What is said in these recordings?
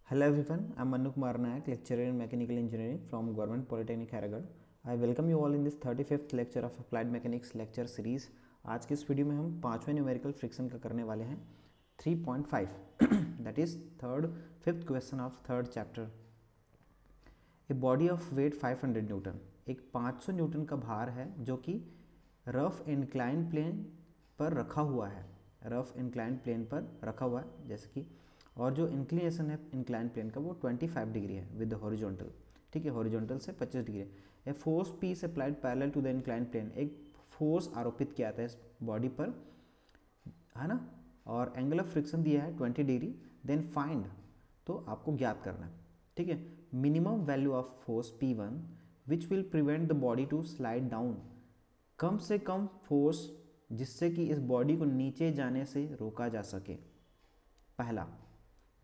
Hello everyone, I am Manu Kumar Nayak, lecturer in Mechanical Engineering from Government Polytechnic Haragarh. I welcome you all in this 35th lecture of Applied Mechanics lecture series. आज की इस video में हम पांचवें numerical friction का करने वाले हैं 3.5 that is fifth question of third chapter. A body of weight 500 newton, एक 500 न्यूटन का भार है जो कि रफ इंक्लाइन प्लेन पर रखा हुआ है, रफ इंक्लाइन प्लेन पर रखा हुआ है जैसे कि, और जो इंक्लिनेशन है इंक्लाइन प्लेन का वो 25 डिग्री है विद हॉरिजॉन्टल, ठीक है, हॉरिजॉन्टल से 25 डिग्री है। A force P is applied parallel to the incline plane, एक फोर्स आरोपित किया जाता है इस बॉडी पर, है ना, और एंगल ऑफ फ्रिक्शन दिया है 20 डिग्री। देन फाइंड, तो आपको ज्ञात करना है, ठीक है, minimum value of force P1 which will prevent the body to slide down, कम से कम फोर्स जिससे कि इस बॉडी को नीचे जाने से रोका जा सके, पहला।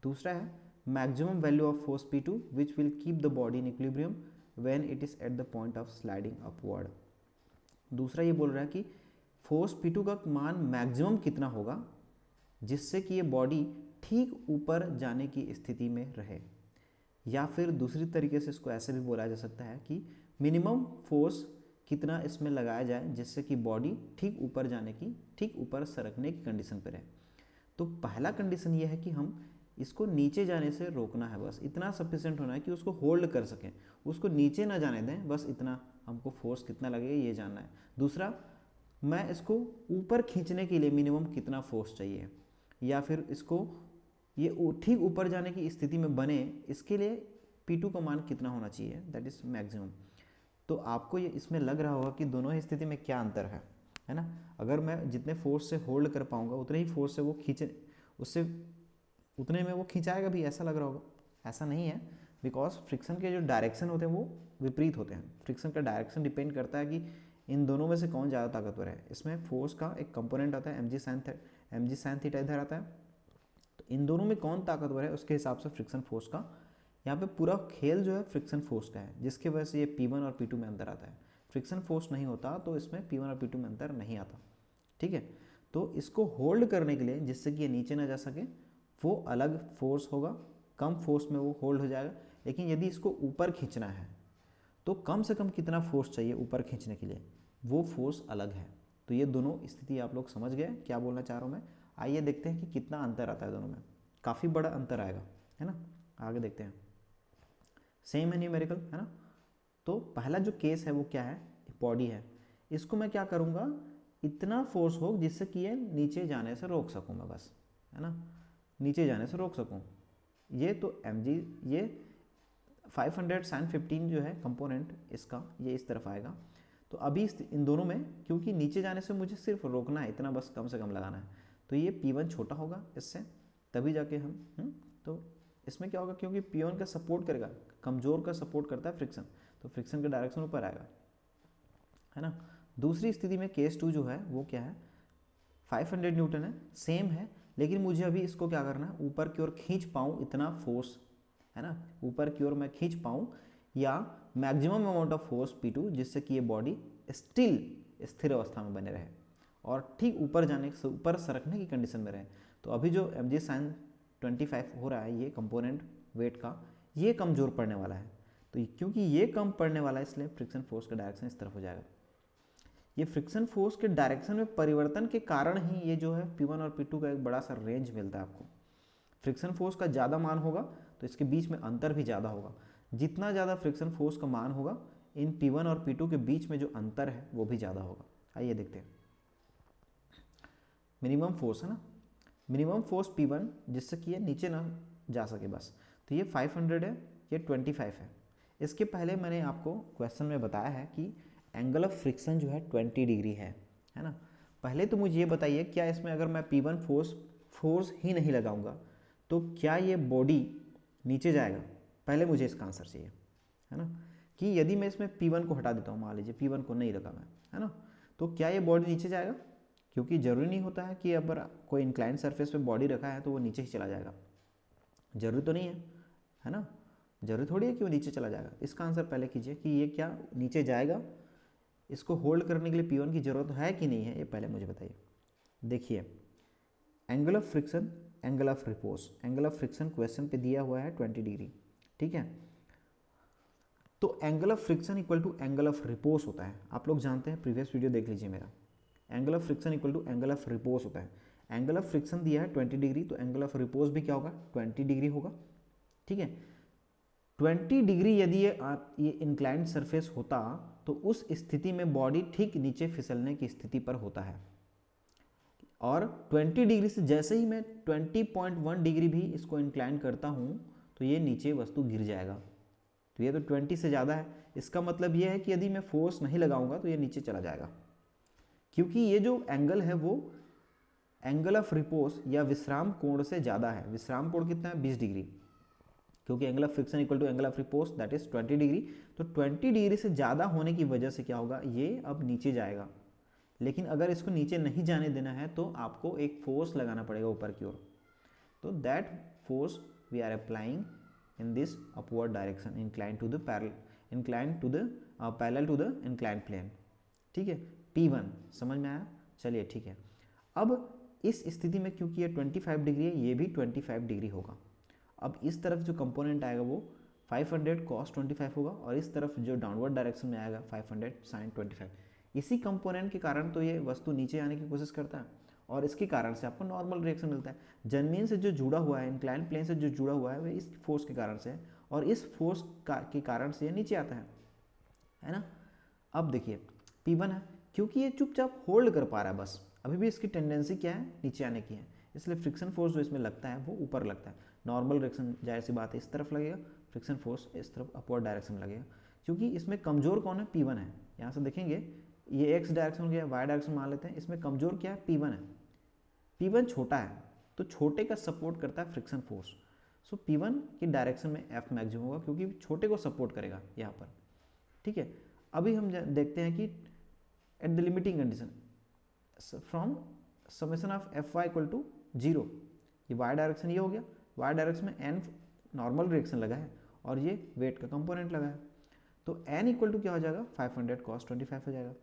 दूसरा है maximum value of force P2 which will keep the body in equilibrium when it is at the point of sliding upward. दूसरा ये बोल रहा है कि फोर्स P2 का मान मैक्सिमम कितना होगा जिससे कि ये बॉडी ठीक ऊपर जाने की स्थिति में रहे, या फिर दूसरी तरीके से इसको ऐसे भी बोला जा सकता है कि मिनिमम फोर्स कितना इसमें लगाया जाए जिससे कि बॉडी ठीक ऊपर जाने की, ठीक ऊपर सरकने की कंडीशन पर रहे। तो पहला कंडीशन ये है कि हम इसको नीचे जाने से रोकना है, बस इतना सफिशिएंट होना है कि उसको होल्ड कर सकें, उसको नीचे ना जाने दें, बस इतना हमको फोर्स कितना लगेगा ये जानना है। दूसरा, मैं इसको ऊपर खींचने के लिए मिनिमम कितना फोर्स चाहिए, या फिर इसको ये ठीक ऊपर जाने की स्थिति में बने, इसके लिए P2 का मान कितना होना चाहिए, दैट इज मैक्सिमम। तो आपको ये इसमें लग रहा होगा कि दोनों ही स्थिति में क्या अंतर है ना। अगर मैं जितने फोर्स से होल्ड कर पाऊंगा उतने ही फोर्स से वो खींचे, उससे उतने में वो खिंचाएगा भी, ऐसा लग रहा होगा। ऐसा नहीं है, बिकॉज फ्रिक्शन के जो डायरेक्शन होते हैं वो विपरीत होते हैं। फ्रिक्शन का डायरेक्शन डिपेंड करता है कि इन दोनों में से कौन ज़्यादा ताकतवर है। इसमें फोर्स का एक कंपोनेंट आता है mg sin थीटा इधर आता है, तो इन दोनों में कौन ताकतवर है उसके हिसाब से फ्रिक्शन फोर्स का, यहाँ पे पूरा खेल जो है फ्रिक्शन फोर्स का है, जिसकी वजह से ये P1 और P2 में अंतर आता है। फ्रिक्शन फोर्स नहीं होता तो इसमें P1 और P2 में अंतर नहीं आता, ठीक है। तो इसको होल्ड करने के लिए, जिससे कि ये नीचे ना जा सके, वो अलग फोर्स होगा, कम फोर्स में वो होल्ड हो जाएगा। लेकिन यदि इसको ऊपर खींचना है तो कम से कम कितना फोर्स चाहिए ऊपर खींचने के लिए, वो फोर्स अलग है। तो ये दोनों स्थिति आप लोग समझ गए क्या बोलना चाह रहा हूँ मैं। आइए देखते हैं कि कितना अंतर आता है दोनों में, काफ़ी बड़ा अंतर आएगा, है ना। आगे देखते हैं, सेम है न्यूमेरिकल, है ना। तो पहला जो केस है वो क्या है, बॉडी है, इसको मैं क्या करूँगा, इतना फोर्स हो जिससे कि ये नीचे जाने से रोक सकूँ मैं, बस, है ना, नीचे जाने से रोक सकूँ। ये तो mg, ये 500 sin 15 जो है कंपोनेंट इसका, ये इस तरफ आएगा। तो अभी इन दोनों में, क्योंकि नीचे जाने से मुझे सिर्फ रोकना है, इतना बस कम से कम लगाना है, तो ये P1 छोटा होगा इससे, तभी जाके हम तो इसमें क्या होगा, क्योंकि P1 का सपोर्ट करेगा, कमज़ोर का सपोर्ट करता है फ्रिक्शन, तो फ्रिक्शन का डायरेक्शन ऊपर आएगा, है ना। दूसरी स्थिति में केस 2 जो है वो क्या है, 500 न्यूटन है, सेम है, लेकिन मुझे अभी इसको क्या करना है, ऊपर की ओर खींच पाऊँ इतना फोर्स, है ना, ऊपर की ओर मैं खींच पाऊँ, या maximum amount of force P2 जिससे कि ये बॉडी स्टिल स्थिर अवस्था में बने रहे और ठीक ऊपर जाने से, ऊपर सरकने की कंडीशन में रहे। तो अभी जो mg sin 25 हो रहा है ये कंपोनेंट वेट का, ये कमज़ोर पड़ने वाला है। तो क्योंकि ये कम पड़ने वाला है इसलिए फ्रिक्शन फोर्स का डायरेक्शन इस तरफ हो जाएगा। ये फ्रिक्शन फोर्स के डायरेक्शन में परिवर्तन के कारण ही ये जो है P1 और P2 का एक बड़ा सा रेंज मिलता है आपको। फ्रिक्शन फोर्स का ज़्यादा मान होगा तो इसके बीच में अंतर भी ज़्यादा होगा। जितना ज़्यादा फ्रिक्शन फोर्स का मान होगा, इन P1 और P2 के बीच में जो अंतर है वो भी ज़्यादा होगा। आइए देखते हैं, मिनिमम फोर्स है ना, मिनिमम फोर्स P1 जिससे कि ये नीचे ना जा सके, बस। तो ये 500 है, ये 25 है। इसके पहले मैंने आपको क्वेश्चन में बताया है कि एंगल ऑफ फ्रिक्शन जो है 20 डिग्री है ना। पहले तो मुझे ये बताइए, क्या इसमें अगर मैं P1 फोर्स ही नहीं लगाऊंगा तो क्या ये बॉडी नीचे जाएगा, पहले मुझे इसका आंसर चाहिए, है ना। कि यदि मैं इसमें P1 को हटा देता हूँ, मान लीजिए P1 को नहीं रखा मैं, है ना, तो क्या ये बॉडी नीचे जाएगा, क्योंकि ज़रूरी नहीं होता है कि अगर कोई इंक्लाइन सरफेस पे बॉडी रखा है तो वो नीचे ही चला जाएगा, जरूरी तो नहीं है ना, जरूरी थोड़ी है कि वो नीचे चला जाएगा। इसका आंसर पहले कीजिए कि ये क्या नीचे जाएगा, इसको होल्ड करने के लिए P1 की ज़रूरत है कि नहीं है, ये पहले मुझे बताइए। देखिए, angle of friction angle of repose, angle of friction question पे दिया हुआ है 20 डिग्री, ठीक है। तो angle of friction equal to angle of repose होता है, आप लोग जानते हैं, प्रीवियस वीडियो देख लीजिए मेरा। Angle of friction equal to angle of repose होता है। एंगल ऑफ फ्रिक्शन दिया है 20 डिग्री, तो एंगल ऑफ रिपोज भी क्या होगा, 20 डिग्री होगा, ठीक है। 20 डिग्री यदि ये इंक्लाइंड सरफेस होता तो उस स्थिति में बॉडी ठीक नीचे फिसलने की स्थिति पर होता है, और 20 डिग्री से जैसे ही मैं 20.1 डिग्री भी इसको इंक्लाइन करता हूँ तो ये नीचे वस्तु गिर जाएगा। तो ये तो 20 से ज़्यादा है, इसका मतलब ये है कि यदि मैं फोर्स नहीं लगाऊंगा तो ये नीचे चला जाएगा, क्योंकि ये जो एंगल है वो एंगल ऑफ रिपोज या विश्राम कोण से ज़्यादा है। विश्राम कोण कितना है, 20 डिग्री, क्योंकि angle of friction equal to angle of repose that is 20 degree. तो 20 डिग्री से ज़्यादा होने की वजह से क्या होगा, ये अब नीचे जाएगा। लेकिन अगर इसको नीचे नहीं जाने देना है तो आपको एक फोर्स लगाना पड़ेगा ऊपर की ओर। तो that force we are applying in this upward direction, incline to the parallel to the incline plane, ठीक है। P1 समझ में आया, चलिए ठीक है। अब इस स्थिति में क्योंकि ये 25 डिग्री है, ये भी 25 डिग्री होगा। अब इस तरफ जो कंपोनेंट आएगा वो 500 cos 25 होगा, और इस तरफ जो डाउनवर्ड डायरेक्शन में आएगा 500 sin 25। इसी कंपोनेंट के कारण तो ये वस्तु नीचे आने की कोशिश करता है, और इसके कारण से आपको नॉर्मल रिएक्शन मिलता है। जमीन से जो जुड़ा हुआ है, इंक्लाइन प्लेन से जो जुड़ा हुआ है, वो इस फोर्स के कारण से है, और इस फोर्स के कारण से ये नीचे आता है ना। अब देखिए P1 है, क्योंकि ये चुपचाप होल्ड कर पा रहा है, बस अभी भी इसकी टेंडेंसी क्या है, नीचे आने की है, इसलिए फ्रिक्शन फोर्स जो इसमें लगता है वो ऊपर लगता है। नॉर्मल रिएक्शन जाहिर सी बात है इस तरफ लगेगा, फ्रिक्शन फोर्स इस तरफ अपवर्ड डायरेक्शन लगेगा, क्योंकि इसमें कमजोर कौन है, P1 है। यहाँ से देखेंगे ये x डायरेक्शन हो गया, y डायरेक्शन मान लेते हैं, इसमें कमजोर क्या है, P1 है। P1 छोटा है, तो छोटे का सपोर्ट करता है फ्रिक्शन फोर्स। सो P1 की डायरेक्शन में F मैक्सिमम होगा, क्योंकि छोटे को सपोर्ट करेगा यहाँ पर, ठीक है। अभी हम देखते हैं कि at the limiting condition from summation of Fy equal to 0, ये y डायरेक्शन ये हो गया, y डायरेक्शन में n नॉर्मल रिएक्शन लगा है और ये वेट का कंपोनेंट लगा है, तो n इक्वल टू क्या हो जाएगा, 500 cos 25 हो जाएगा।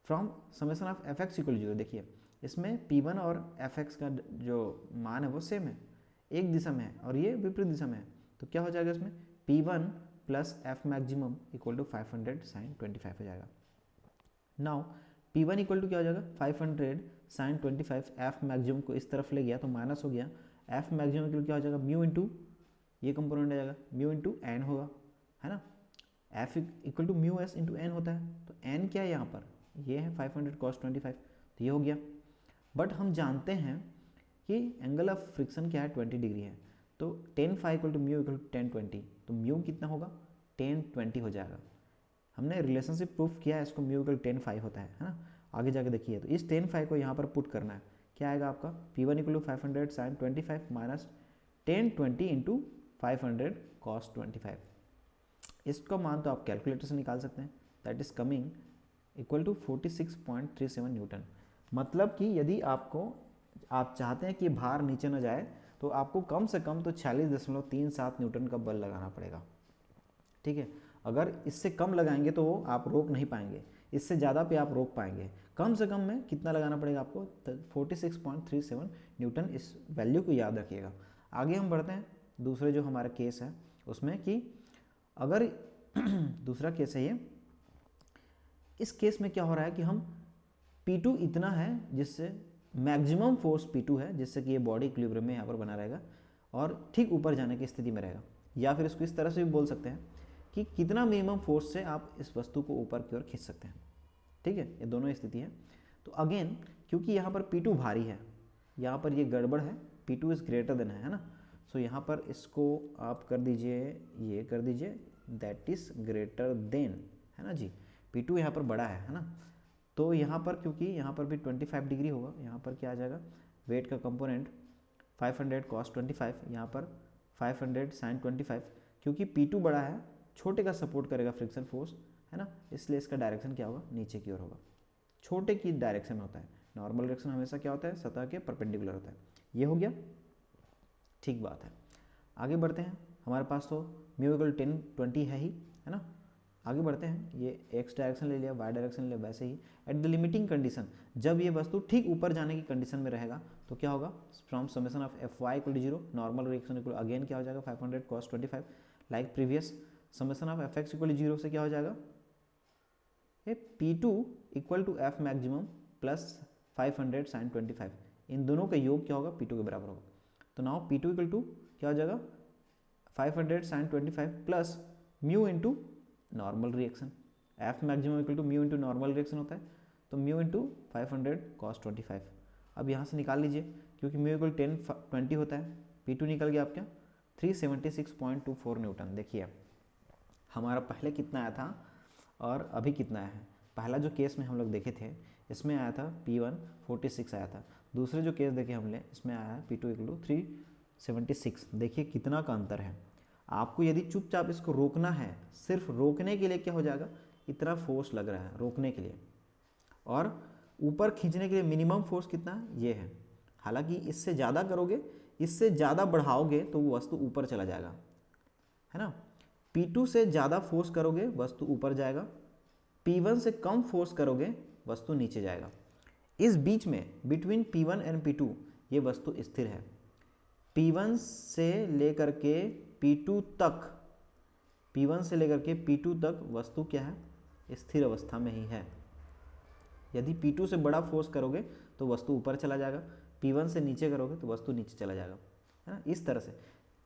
From summation of Fx equal to 0, देखिए इसमें P1 और Fx का जो मान है वो सेम है, एक दिशा में है, और ये विपरीत दिशा में है, तो क्या हो जाएगा इसमें, P1 plus F maximum equal to 500 sin 25 हो जाएगा। नाउ P1 इक्वल टू क्या हो जाएगा, 500 sin 25, F मैक्सिमम को इस तरफ ले गया तो माइनस हो गया, F मैक्सिमम इक्वल क्या हो जाएगा, म्यू इंटू ये कंपोनेंट आ जाएगा, म्यू इंटू एन होगा, है ना। F equal to mu S into N होता है, तो n क्या है यहाँ पर, ये है 500 cos 25, तो ये हो गया। बट हम जानते हैं कि एंगल ऑफ फ्रिक्शन क्या है, 20 डिग्री है, तो tan phi equal to mu equal to tan 20, तो म्यू कितना होगा, tan 20 हो जाएगा। हमने रिलेशनशिप प्रूफ किया है, इसको म्यू इक्वल 10 फाइव होता है ना। आगे जाके देखिए, तो इस 10 फाइव को यहाँ पर पुट करना है, क्या आएगा आपका, P1 equal to 500 sin 25 minus 1020 into 500 cos 25। इसका मान तो आप कैलकुलेटर से निकाल सकते हैं, that is coming equal to 46.37 newton. मतलब कि यदि आप चाहते हैं कि भार नीचे न जाए तो आपको कम से कम तो 46.37 न्यूटन का बल लगाना पड़ेगा, ठीक है। अगर इससे कम लगाएंगे तो आप रोक नहीं पाएंगे, इससे ज़्यादा पे आप रोक पाएंगे। कम से कम में कितना लगाना पड़ेगा आपको, 46.37 न्यूटन, इस वैल्यू को याद रखिएगा। आगे हम बढ़ते हैं, दूसरे जो हमारा केस है उसमें कि अगर दूसरा केस है ये, इस केस में क्या हो रहा है कि हम P2 इतना है जिससे मैक्सिमम फोर्स P2 है, जिससे कि ये बॉडी इक्विलिब्रियम में यहाँ पर बना रहेगा और ठीक ऊपर जाने की स्थिति में रहेगा, या फिर इसको इस तरह से भी बोल सकते हैं कि कितना मिनिमम फोर्स से आप इस वस्तु को ऊपर की ओर खींच सकते हैं, ठीक है। ये दोनों स्थिति है। तो अगेन क्योंकि यहाँ पर P2 भारी है, यहाँ पर ये गड़बड़ है, P2 इज ग्रेटर देन है ना। सो यहाँ पर इसको आप कर दीजिए, ये कर दीजिए, दैट इज ग्रेटर देन, है ना जी, P2 यहाँ पर बड़ा है ना। तो यहाँ पर क्योंकि यहाँ पर भी 25 डिग्री होगा, यहाँ पर क्या आ जाएगा, वेट का कंपोनेंट 500 cos 25, यहाँ पर 500 sin 25, क्योंकि P2 बड़ा है, छोटे का सपोर्ट करेगा फ्रिक्शन फोर्स, है ना, इसलिए इसका डायरेक्शन क्या होगा, नीचे की ओर होगा। छोटे की डायरेक्शन में होता है, नॉर्मल डायरेक्शन हमेशा क्या होता है, सतह के परपेंडिकुलर होता है। ये हो गया, ठीक बात है। आगे बढ़ते हैं, हमारे पास तो म्यू इक्वल 1020 है ही, है ना। आगे बढ़ते हैं, ये एक्स डायरेक्शन ले लिया, वाई डायरेक्शन ले लिया, वैसे ही एट द लिमिटिंग कंडीशन, जब ये वस्तु ठीक ऊपर जाने की कंडीशन में रहेगा तो क्या होगा, from summation of F Y equal to zero, normal reaction equal again क्या हो जाएगा 500 cos 25, like previous summation of F X equal to zero से क्या हो जाएगा, ये P2 equal to F maximum plus 500 sin 25, इन दोनों का योग क्या होगा, P2 के बराबर होगा। तो नाउ P2 इक्वल टू क्या हो जाएगा 500 sin 25 plus mu into normal reaction, F maximum equal to mu into normal reaction होता है, तो म्यू इंटू 500 cos 25। अब यहाँ से निकाल लीजिए, क्योंकि म्यू इक्वल 20 होता है, P2 निकल गया आपका 376.24 न्यूटन। देखिए हमारा पहले कितना आया था और अभी कितना आया है। पहला जो केस में हम लोग देखे थे इसमें आया था P1 46 आया था, दूसरे जो केस देखे हमने इसमें आया है P2 इक्वल टू 376। देखिए कितना का अंतर है। आपको यदि चुपचाप इसको रोकना है, सिर्फ रोकने के लिए क्या हो जाएगा, इतना फोर्स लग रहा है रोकने के लिए, और ऊपर खींचने के लिए मिनिमम फोर्स कितना है, ये है। हालांकि इससे ज़्यादा करोगे, इससे ज़्यादा बढ़ाओगे तो वो वस्तु ऊपर चला जाएगा, है ना। P2 से ज़्यादा फोर्स करोगे वस्तु ऊपर जाएगा, P1 से कम फोर्स करोगे वस्तु नीचे जाएगा। इस बीच में बिटवीन P1 एंड P2 ये वस्तु स्थिर है। P1 से लेकर के P2 तक, P1 से लेकर के P2 तक वस्तु क्या है, स्थिर अवस्था में ही है। यदि P2 से बड़ा फोर्स करोगे तो वस्तु ऊपर चला जाएगा, P1 से नीचे करोगे तो वस्तु नीचे चला जाएगा, है ना। इस तरह से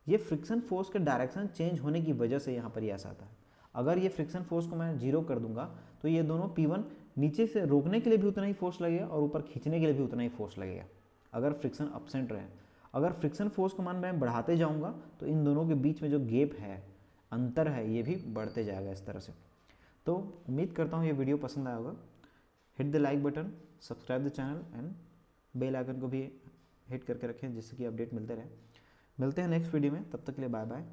ये फ्रिक्शन फोर्स के डायरेक्शन चेंज होने की वजह से यहाँ पर ये ऐसा आता है। अगर ये फ्रिक्शन फोर्स को मैं जीरो कर दूंगा तो ये दोनों P1 नीचे से रोकने के लिए भी उतना ही फोर्स लगेगा और ऊपर खींचने के लिए भी उतना ही फोर्स लगेगा, अगर फ्रिक्शन अपसेंट रहे। अगर फ्रिक्शन फोर्स को मान मैं बढ़ाते जाऊँगा तो इन दोनों के बीच में जो गैप है, अंतर है, ये भी बढ़ते जाएगा इस तरह से। तो उम्मीद करता हूँ ये वीडियो पसंद आया होगा। Hit the like button, subscribe the channel and bell icon को भी हिट करके रखें जिससे कि अपडेट मिलते रहे। मिलते हैं नेक्स्ट वीडियो में, तब तक के लिए बाय बाय।